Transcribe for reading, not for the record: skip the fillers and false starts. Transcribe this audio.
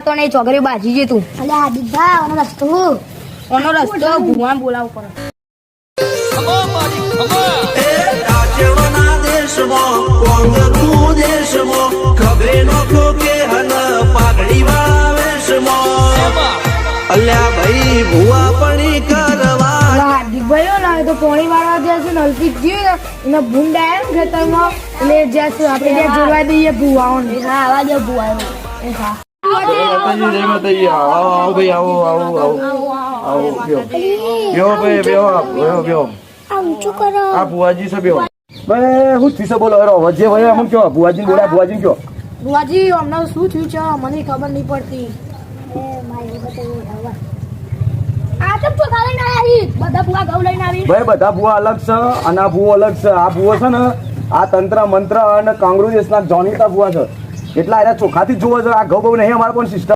તો નહીં ચોકરી બાજી જે તું અલે આ દીધા ઓનો રસ્તો ભુવાન બોલાવ પડે અલ્યા ભાઈ ભુવા પણી કરવા હાર્દિક ભાઈઓ ના તો પોણી વાળા જે છે નલપીક જે એને ભૂંડ આવ્યા ને ખેતરમાં એટલે જ્યાં આપણે ત્યાં જોડવા દઈએ ભુવાઓને હા આવા દે ભુવાયો હા માતાજી જય માતાજી આવો ભાઈ આવો બેહો આ ઊંચું કરો આ ભુવાજી છે બેહો ભાઈ હું થીસે બોલો હેરો વજે ભાઈ અમને કયો ભુવાજી બોલા ભુવાજી કયો ભુવાજી અમને શું થયું છે મને ખબર નહીં પડતી આ તો ચોખા લઈને આવી બધા ભુવા ઘઉં લઈને આવી ભાઈ બધા ભુવા અલગ છે અને આ ભુવો અલગ છે આ ભુવો છે ને આ તંત્ર મંત્ર અને કાંગરૂ દેશના જાણીતા ભુવા છે એટલા એના ચોખાથી જ જોવો છે આ ઘઉં બહુ નહીં અમારે પણ સિસ્ટમ